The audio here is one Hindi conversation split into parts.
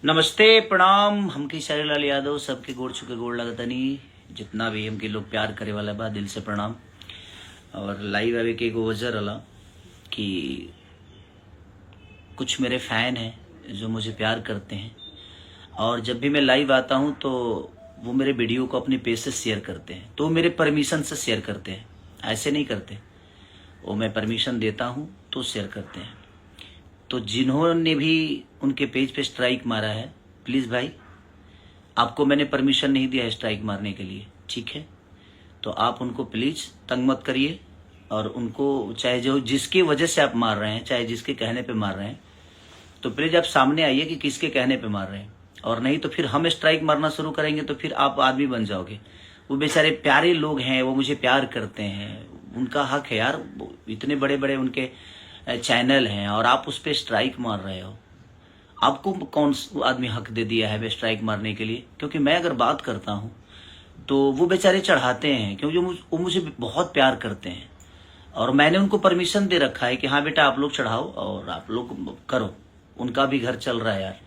नमस्ते प्रणाम। हमके शारीलाल यादव सबके गोड़ छुके गोड़ लगतनी। जितना भी हमके लोग प्यार करे वाला बा दिल से प्रणाम। और लाइव आवे के एगो वजह रहा कि कुछ मेरे फैन हैं जो मुझे प्यार करते हैं, और जब भी मैं लाइव आता हूं तो वो मेरे वीडियो को अपने पेज से शेयर करते हैं। तो मेरे परमिशन से शेयर करते हैं, ऐसे नहीं करते। वो मैं परमिशन देता हूं तो शेयर करते हैं। तो जिन्होंने भी उनके पेज पे स्ट्राइक मारा है, प्लीज़ भाई, आपको मैंने परमिशन नहीं दिया है स्ट्राइक मारने के लिए, ठीक है? तो आप उनको प्लीज़ तंग मत करिए। और उनको चाहे जो जिसकी वजह से आप मार रहे हैं, चाहे जिसके कहने पे मार रहे हैं, तो प्लीज़ आप सामने आइए कि किसके कहने पे मार रहे हैं। और नहीं तो फिर हम स्ट्राइक मारना शुरू करेंगे तो फिर आप आदमी बन जाओगे। वो बेचारे प्यारे लोग हैं, वो मुझे प्यार करते हैं, उनका हक है यार। इतने बड़े बड़े उनके चैनल हैं और आप उस पर स्ट्राइक मार रहे हो। आपको कौन आदमी हक दे दिया है स्ट्राइक मारने के लिए? क्योंकि मैं अगर बात करता हूं तो वो बेचारे चढ़ाते हैं, क्योंकि वो मुझे बहुत प्यार करते हैं और मैंने उनको परमिशन दे रखा है कि हाँ बेटा आप लोग चढ़ाओ और आप लोग करो, उनका भी घर चल रहा है यार।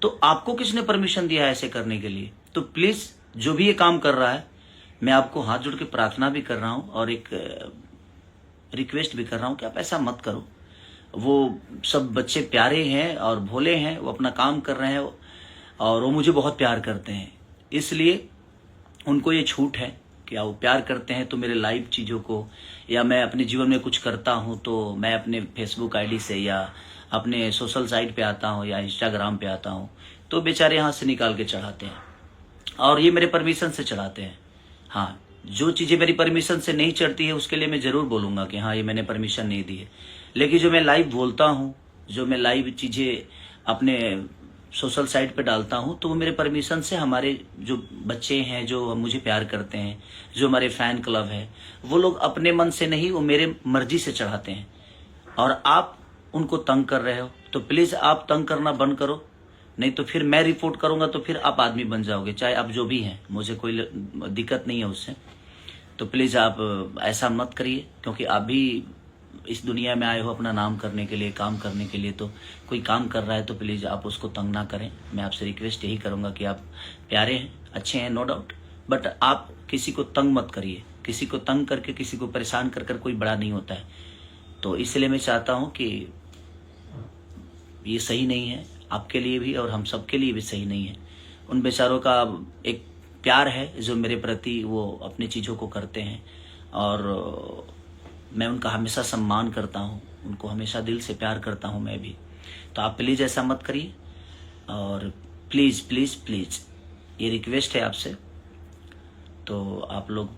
तो आपको किसने परमिशन दिया है ऐसे करने के लिए? तो प्लीज जो भी ये काम कर रहा है, मैं आपको हाथ जोड़ के प्रार्थना भी कर रहा हूं और एक रिक्वेस्ट भी कर रहा हूं कि आप ऐसा मत करो। वो सब बच्चे प्यारे हैं और भोले हैं, वो अपना काम कर रहे हैं और वो मुझे बहुत प्यार करते हैं, इसलिए उनको ये छूट है कि वो प्यार करते हैं तो मेरे लाइव चीज़ों को, या मैं अपने जीवन में कुछ करता हूं तो मैं अपने फेसबुक आईडी से या अपने सोशल साइट पे आता हूं या इंस्टाग्राम पे आता हूं, तो बेचारे यहाँ से निकाल के चढ़ाते हैं और ये मेरे परमिशन से चढ़ाते हैं। हाँ, जो चीज़ें मेरी परमिशन से नहीं चढ़ती है उसके लिए मैं ज़रूर बोलूँगा कि हाँ ये मैंने परमिशन नहीं दी है। लेकिन जो मैं लाइव बोलता हूँ, जो मैं लाइव चीज़ें अपने सोशल साइट पे डालता हूँ, तो वो मेरे परमिशन से हमारे जो बच्चे हैं, जो मुझे प्यार करते हैं, जो हमारे फ़ैन क्लब है, वो लोग अपने मन से नहीं, वो मेरे मर्जी से चढ़ाते हैं। और आप उनको तंग कर रहे हो, तो प्लीज़ आप तंग करना बंद करो, नहीं तो फिर मैं रिपोर्ट करूंगा तो फिर आप आदमी बन जाओगे। चाहे आप जो भी हैं, मुझे कोई दिक्कत नहीं है उससे। तो प्लीज़ आप ऐसा मत करिए, क्योंकि आप भी इस दुनिया में आए हो अपना नाम करने के लिए, काम करने के लिए। तो कोई काम कर रहा है तो प्लीज़ आप उसको तंग ना करें। मैं आपसे रिक्वेस्ट यही करूँगा कि आप प्यारे हैं, अच्छे हैं, नो डाउट, बट आप किसी को तंग मत करिए। किसी को तंग करके, किसी को परेशान कर कोई बड़ा नहीं होता है। तो इसलिए मैं चाहता हूँ कि ये सही नहीं है, आपके लिए भी और हम सब के लिए भी सही नहीं है। उन बेचारों का एक प्यार है जो मेरे प्रति वो अपनी चीज़ों को करते हैं और मैं उनका हमेशा सम्मान करता हूँ, उनको हमेशा दिल से प्यार करता हूँ मैं भी। तो आप प्लीज़ ऐसा मत करिए और प्लीज़ प्लीज़ प्लीज़ ये रिक्वेस्ट है आपसे। तो आप लोग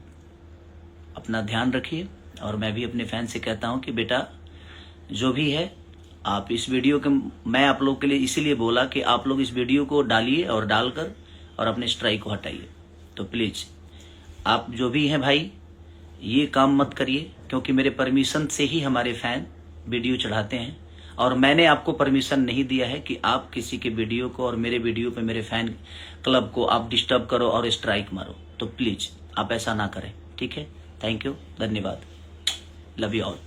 अपना ध्यान रखिए और मैं भी अपने फैन से कहता हूँ कि बेटा जो भी है, आप इस वीडियो के, मैं आप लोग के लिए इसीलिए बोला कि आप लोग इस वीडियो को डालिए और डालकर और अपने स्ट्राइक को हटाइए। तो प्लीज़ आप जो भी हैं भाई, ये काम मत करिए, क्योंकि मेरे परमिशन से ही हमारे फैन वीडियो चढ़ाते हैं और मैंने आपको परमिशन नहीं दिया है कि आप किसी के वीडियो को और मेरे वीडियो पे, मेरे फैन क्लब को आप डिस्टर्ब करो और स्ट्राइक मारो। तो प्लीज़ आप ऐसा ना करें, ठीक है? थैंक यू, धन्यवाद, लव यू ऑल।